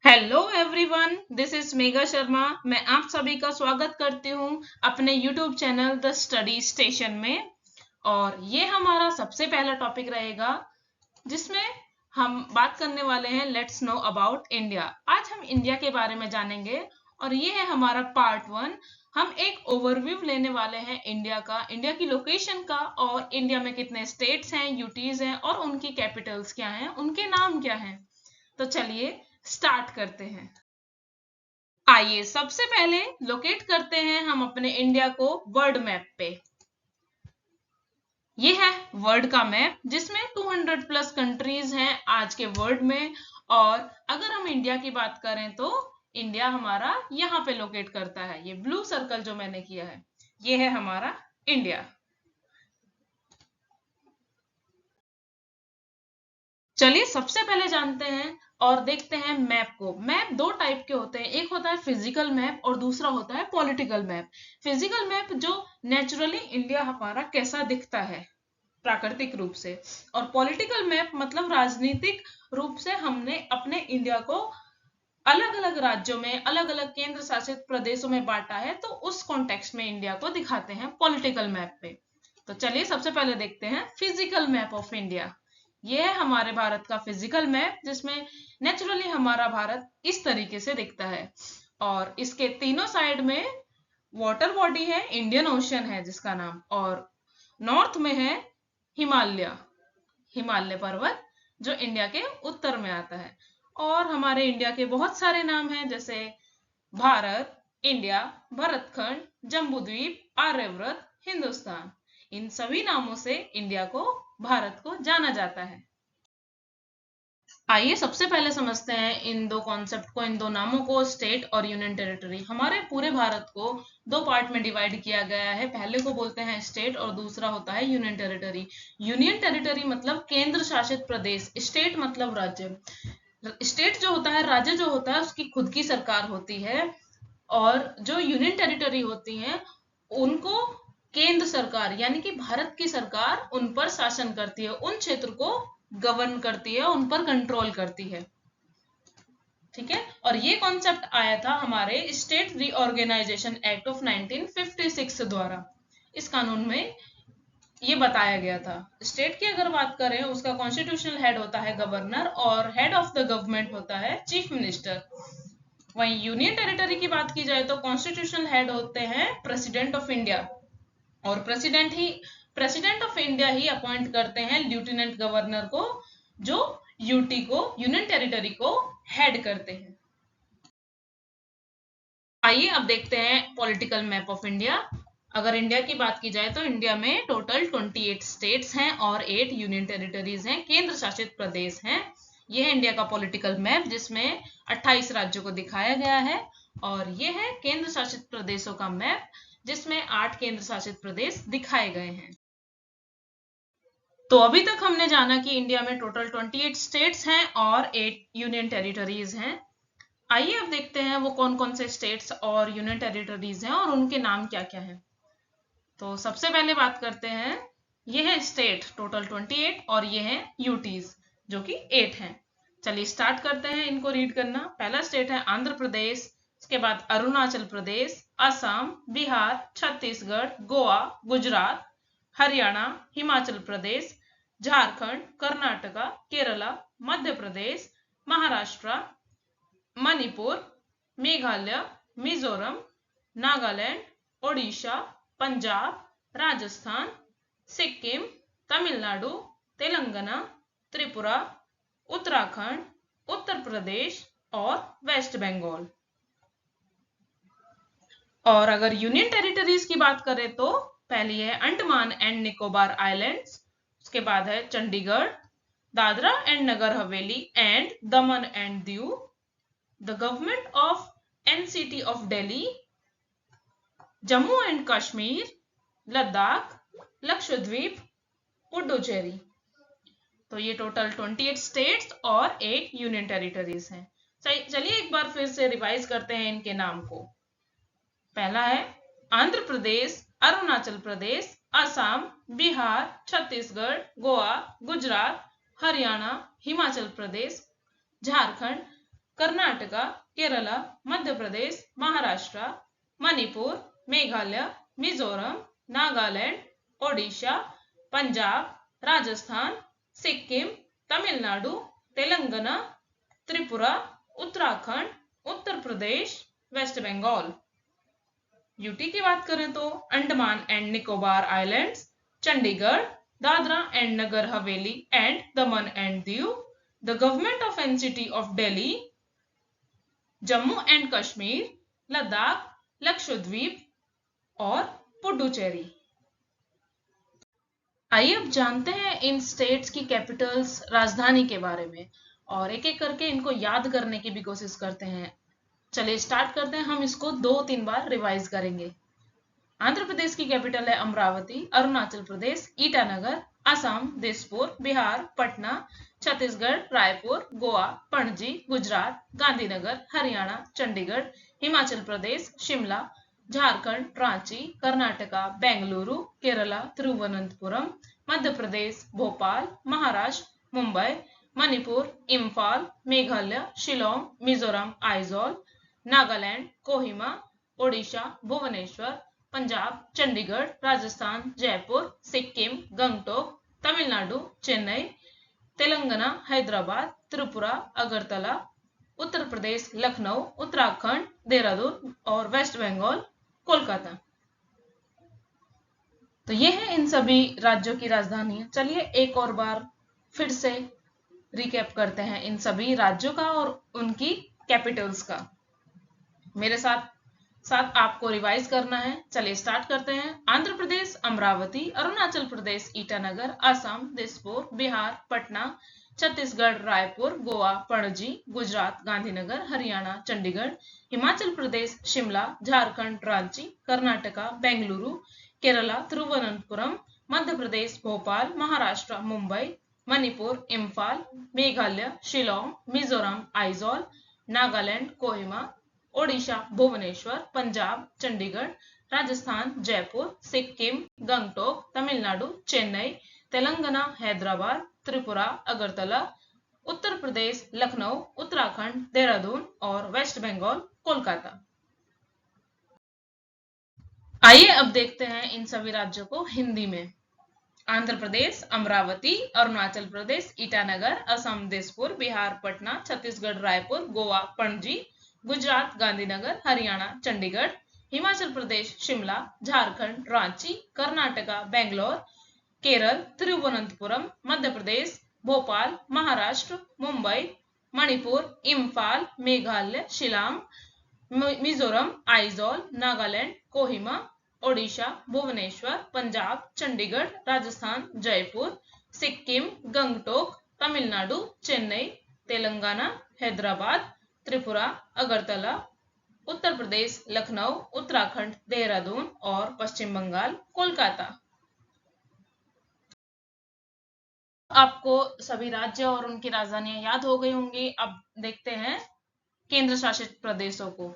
Hello everyone, this is mega Sharma. मैं आप सभी का स्वागत करती हूँ अपने YouTube channel the study station में। और ये हमारा सबसे पहला टॉपिक रहेगा जिसमें हम बात करने वाले हैं लेट्स नो अबाउट इंडिया। आज हम इंडिया के बारे में जानेंगे और ये है हमारा पार्ट 1। हम एक ओवरव्यू लेने वाले हैं इंडिया का, इंडिया की लोकेशन का, और इंडिया में कितने स्टेट्स हैं, यूटीज हैं और उनकी कैपिटल्स क्या हैं, उनके नाम क्या हैं। तो चलिए स्टार्ट करते हैं। आइए सबसे पहले लोकेट करते हैं हम अपने इंडिया को वर्ल्ड मैप पे। ये है वर्ल्ड का मैप जिसमें 200 प्लस कंट्रीज हैं आज के वर्ल्ड में। और अगर हम इंडिया की बात करें तो इंडिया हमारा यहाँ पे लोकेट करता है। ये ब्लू सर्कल जो मैंने किया है ये है हमारा इंडिया। चलिए सबसे पहले जानते हैं और देखते हैं मैप को। मैप दो टाइप के होते हैं, एक होता है फिजिकल मैप और दूसरा होता है पॉलिटिकल मैप। फिजिकल मैप जो नेचुरली इंडिया हमारा कैसा दिखता है प्राकृतिक रूप से, और पॉलिटिकल मैप मतलब राजनीतिक रूप से हमने अपने इंडिया को अलग अलग राज्यों में, अलग अलग केंद्र शासित प्रदेशों में बांटा है, तो उस कॉन्टेक्स्ट में इंडिया को दिखाते हैं पॉलिटिकल मैप पे। तो चलिए सबसे पहले देखते हैं फिजिकल मैप ऑफ इंडिया। ये है हमारे भारत का फिजिकल मैप जिसमें नेचुरली हमारा भारत इस तरीके से दिखता है। और इसके तीनों साइड में वाटर बॉडी है, इंडियन ओशन है जिसका नाम, और नॉर्थ में है हिमालय, हिमालय पर्वत जो इंडिया के उत्तर में आता है। और हमारे इंडिया के बहुत सारे नाम हैं जैसे भारत, इंडिया, भरतखंड, जम्बूद्वीप, आर्यव्रत, हिंदुस्तान। इन सभी नामों से इंडिया को, भारत को जाना जाता है। आइए सबसे पहले समझते हैं इन दो कॉन्सेप्ट को, इन दो नामों को, स्टेट और यूनियन टेरिटरी। हमारे पूरे भारत को दो पार्ट में डिवाइड किया गया है। पहले को बोलते हैं स्टेट और दूसरा होता है यूनियन टेरिटरी। यूनियन टेरिटरी मतलब केंद्र शासित प्रदेश, स्टेट मतलब राज्य। स्टेट जो होता है, राज्य जो होता है, उसकी खुद की सरकार होती है। और जो यूनियन टेरिटरी होती हैं उनको केंद्र सरकार यानी कि भारत की सरकार उन पर शासन करती है, उन क्षेत्र को गवर्न करती है, उन पर कंट्रोल करती है। ठीक है, और ये कॉन्सेप्ट आया था हमारे स्टेट रीऑर्गेनाइजेशन एक्ट ऑफ 1956 द्वारा। इस कानून में ये बताया गया था। स्टेट की अगर बात करें, उसका कॉन्स्टिट्यूशनल हेड होता है गवर्नर और हेड ऑफ द गवर्नमेंट होता है चीफ मिनिस्टर। वहीं यूनियन टेरिटरी की बात की जाए तो कॉन्स्टिट्यूशनल हेड होते हैं प्रेसिडेंट ऑफ इंडिया, और प्रेसिडेंट ऑफ इंडिया ही अपॉइंट करते हैं लेफ्टिनेंट गवर्नर को, जो यूटी को, यूनियन टेरिटरी को हेड करते हैं। आइए अब देखते हैं पॉलिटिकल मैप ऑफ इंडिया। अगर इंडिया की बात की जाए तो इंडिया में टोटल 28 स्टेट्स हैं और 8 यूनियन टेरिटरीज हैं, केंद्र शासित प्रदेश हैं। यह है इंडिया का पॉलिटिकल मैप जिसमें 28 राज्यों को दिखाया गया है। और यह है केंद्र शासित प्रदेशों का मैप जिसमें 8 केंद्र शासित प्रदेश दिखाए गए हैं। तो अभी तक हमने जाना कि इंडिया में टोटल 28 स्टेट्स हैं और 8 यूनियन टेरिटरीज हैं। आइए अब देखते हैं वो कौन कौन से स्टेट्स और यूनियन टेरिटरीज हैं और उनके नाम क्या क्या हैं। तो सबसे पहले बात करते हैं, ये है स्टेट टोटल 28 और ये है यूटीज जो कि 8 हैं। चलिए स्टार्ट करते हैं इनको रीड करना। पहला स्टेट है आंध्र प्रदेश, उसके बाद अरुणाचल प्रदेश, असम, बिहार, छत्तीसगढ़, गोवा, गुजरात, हरियाणा, हिमाचल प्रदेश, झारखंड, कर्नाटका, केरला, मध्य प्रदेश, महाराष्ट्र, मणिपुर, मेघालय, मिजोरम, नागालैंड, ओडिशा, पंजाब, राजस्थान, सिक्किम, तमिलनाडु, तेलंगाना, त्रिपुरा, उत्तराखंड, उत्तर प्रदेश और वेस्ट बंगाल। और अगर यूनियन टेरिटरीज की बात करें तो पहली है अंडमान एंड निकोबार आइलैंड्स, उसके बाद है Chandigarh, Dadra and Nagar Haveli and Daman and Diu, the government of NCT of Delhi, Jammu and Kashmir, Ladakh, Lakshadweep, Puducherry. तो ये टोटल 28 स्टेट्स और 8 यूनियन टेरिटरीज हैं। चलिए एक बार फिर से रिवाइज करते हैं इनके नाम को। पहला है Andhra Pradesh, Arunachal Pradesh, Assam, Bihar, Chhattisgarh, Goa, Gujarat, Haryana, Himachal Pradesh, Jharkhand, Karnataka, Kerala, Madhya Pradesh, Maharashtra, Manipur, Meghalaya, Mizoram, Nagaland, Odisha, Punjab, Rajasthan, Sikkim, Tamil Nadu, Telangana, Tripura, Uttarakhand, Uttar Pradesh, West Bengal. UT की बात करें तो Andaman and Nicobar Islands, Chandigarh, Dadra and Nagar Haveli and Daman and Diu, the government of NCT of Delhi, Jammu and Kashmir, Ladakh, Lakshadweep और पुडुचेरी। आइए अब जानते हैं इन स्टेट्स की कैपिटल्स, राजधानी के बारे में और एक एक करके इनको याद करने की भी कोशिश करते हैं। चलिए स्टार्ट करते हैं। हम इसको 2-3 बार रिवाइज करेंगे। आंध्र प्रदेश की कैपिटल है अमरावती, अरुणाचल प्रदेश ईटानगर, असम दिसपुर, बिहार पटना, छत्तीसगढ़ रायपुर, गोवा पणजी, गुजरात गांधीनगर, हरियाणा चंडीगढ़, हिमाचल प्रदेश शिमला, झारखंड रांची, कर्नाटका बेंगलुरु, केरला तिरुवनंतपुरम, मध्य प्रदेश भोपाल, महाराष्ट्र मुंबई, मणिपुर इम्फाल, मेघालय शिलोंग, मिजोरम आइजोल, नागालैंड कोहिमा, ओडिशा भुवनेश्वर, पंजाब चंडीगढ़, राजस्थान जयपुर, सिक्किम गंगटोक, तमिलनाडु चेन्नई, तेलंगाना हैदराबाद, त्रिपुरा अगरतला, उत्तर प्रदेश लखनऊ, उत्तराखंड देहरादून और वेस्ट बंगाल कोलकाता। तो ये है इन सभी राज्यों की राजधानी। चलिए एक और बार फिर से रिकैप करते हैं इन सभी राज्यों का और उनकी कैपिटल्स का। मेरे साथ साथ आपको रिवाइज करना है। चलिए स्टार्ट करते हैं। आंध्र प्रदेश अमरावती, अरुणाचल प्रदेश ईटानगर, असम दिसपुर, बिहार पटना, छत्तीसगढ़ रायपुर, गोवा पणजी, गुजरात गांधीनगर, हरियाणा चंडीगढ़, हिमाचल प्रदेश शिमला, झारखंड रांची, कर्नाटका बेंगलुरु, केरला तिरुवनंतपुरम, मध्य प्रदेश भोपाल, महाराष्ट्र मुंबई, मणिपुर इम्फाल, मेघालय शिलोंग, मिजोरम आइजोल, नागालैंड कोहिमा, ओडिशा भुवनेश्वर, पंजाब चंडीगढ़, राजस्थान जयपुर, सिक्किम गंगटोक, तमिलनाडु चेन्नई, तेलंगाना हैदराबाद, त्रिपुरा अगरतला, उत्तर प्रदेश लखनऊ, उत्तराखंड देहरादून और वेस्ट बंगाल कोलकाता। आइए अब देखते हैं इन सभी राज्यों को हिंदी में। आंध्र प्रदेश अमरावती, अरुणाचल प्रदेश ईटानगर, असम दिसपुर, बिहार पटना, छत्तीसगढ़ रायपुर, गोवा पणजी, गुजरात गांधीनगर, हरियाणा चंडीगढ़, हिमाचल प्रदेश शिमला, झारखंड रांची, कर्नाटका बेंगलोर, केरल तिरुवनंतपुरम, मध्य प्रदेश भोपाल, महाराष्ट्र मुंबई, मणिपुर इम्फाल, मेघालय शिलांग, मिजोरम आइजोल, नागालैंड कोहिमा, ओडिशा भुवनेश्वर, पंजाब चंडीगढ़, राजस्थान जयपुर, सिक्किम गंगटोक, तमिलनाडु चेन्नई, तेलंगाना हैदराबाद, त्रिपुरा अगरतला, उत्तर प्रदेश लखनऊ, उत्तराखंड देहरादून और पश्चिम बंगाल कोलकाता। आपको सभी राज्य और उनकी राजधानियां याद हो गई होंगी। अब देखते हैं केंद्र शासित प्रदेशों को।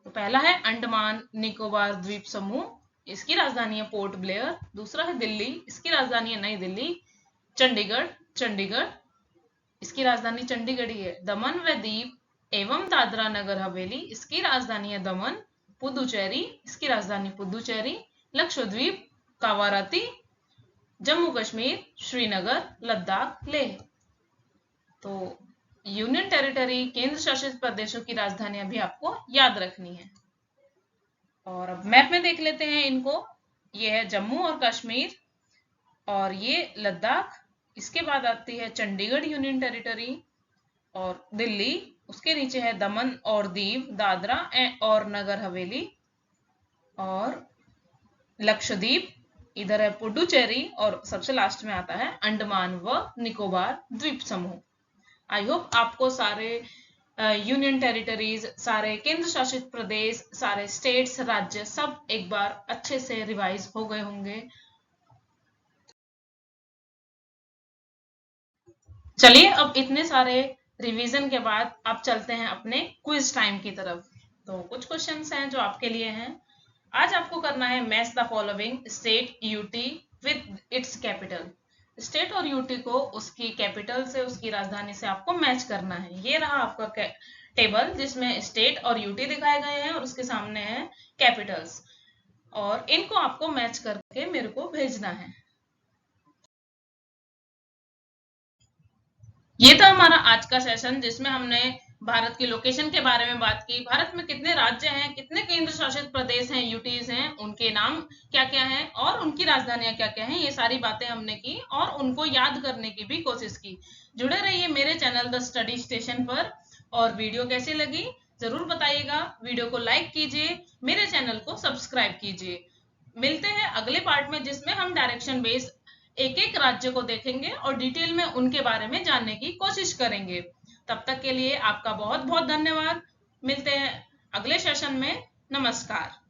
तो पहला है अंडमान निकोबार द्वीप समूह, इसकी राजधानी है पोर्ट ब्लेयर। दूसरा है दिल्ली, इसकी राजधानी है नई दिल्ली। चंडीगढ़ इसकी राजधानी चंडीगढ़ ही है। दमन व दीव एवं दादरा नगर हवेली, इसकी राजधानी है दमन। पुदुचेरी, इसकी राजधानी पुदुचेरी। लक्षद्वीप कावाराती, जम्मू कश्मीर श्रीनगर, लद्दाख लेह। तो यूनियन टेरिटरी केंद्र शासित प्रदेशों की राजधानियां भी आपको याद रखनी है। और अब मैप में देख लेते हैं इनको। ये है जम्मू और कश्मीर और ये लद्दाख। इसके बाद आती है चंडीगढ़ यूनियन टेरिटरी और दिल्ली। उसके नीचे है दमन और दीव, दादरा और नगर हवेली और लक्षद्वीप। इधर है पुडुचेरी और सबसे लास्ट में आता है अंडमान व निकोबार द्वीप समूह। आई होप आपको सारे यूनियन टेरिटरीज, सारे केंद्र शासित प्रदेश, सारे स्टेट्स, राज्य सब एक बार अच्छे से रिवाइज हो गए होंगे। चलिए अब इतने सारे रिवीजन के बाद आप चलते हैं अपने क्विज टाइम की तरफ। तो कुछ क्वेश्चंस हैं जो आपके लिए हैं। आज आपको करना है match the following state UT with its capital. State और यूटी को उसकी कैपिटल से, उसकी राजधानी से आपको मैच करना है। ये रहा आपका टेबल जिसमें स्टेट और यूटी दिखाए गए हैं और उसके सामने है कैपिटल्स, और इनको आपको मैच करके मेरे को भेजना है। ये था हमारा आज का सेशन जिसमें हमने भारत की लोकेशन के बारे में बात की। भारत में कितने राज्य हैं, कितने केंद्र शासित प्रदेश हैं, यूटीज हैं, उनके नाम क्या क्या हैं और उनकी राजधानियां क्या क्या हैं, ये सारी बातें हमने की और उनको याद करने की भी कोशिश की। जुड़े रहिए मेरे चैनल द स्टडी स्टेशन पर। और वीडियो कैसी लगी जरूर बताइएगा। वीडियो को लाइक कीजिए, मेरे चैनल को सब्सक्राइब कीजिए। मिलते हैं अगले पार्ट में जिसमें हम डायरेक्शन बेस्ड एक एक राज्य को देखेंगे और डिटेल में उनके बारे में जानने की कोशिश करेंगे। तब तक के लिए आपका बहुत बहुत धन्यवाद। मिलते हैं अगले सेशन में। नमस्कार।